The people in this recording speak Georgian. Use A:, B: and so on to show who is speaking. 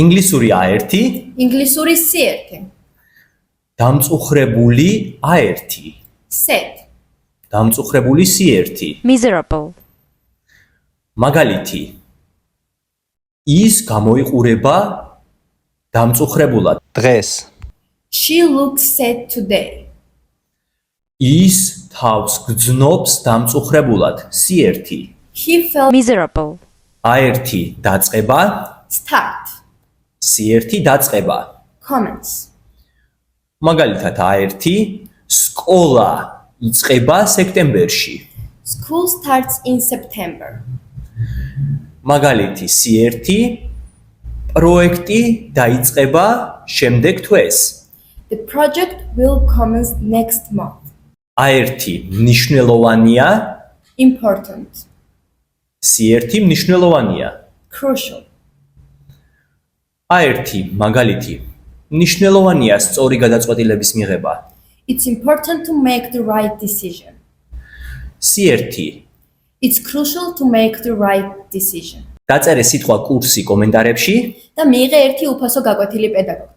A: ინგლისური A1,
B: ინგლისური C1,
A: დამწუხრებული A1,
B: sad,
A: დამწუხრებული C1.
C: miserable,
A: მაგალითი ის გამოიყურება დამწუხრებულად.
D: დღეს,
B: she looks sad today,
A: ის თავს გძნობს დამწუხრებულად. C1.
B: he felt
C: miserable,
A: A1 დაწყება,
B: start,
A: C1 დაწყება.
B: comments,
A: მაგალითად A1 სკოლა იწყება სექტემბერში.
B: school starts in September,
A: მაგალითი C1 პროექტი დაიწყება შემდეგ თვეს.
B: the project will commence next month,
A: A1 მნიშვნელოვანია,
B: important,
A: C1 მნიშვნელოვანია.
B: crucial,
A: A1 მაგალითი მნიშვნელოვანია სწორი გადაწყვეტილების მიღება.
B: it's important to make the right decision,
A: C1
B: it's crucial to make the right decision
A: დაწერე სიტყვა კურსი კომენტარებში
B: და მიიღე ერთი უფასო გაკვეთილი პედაგოგს.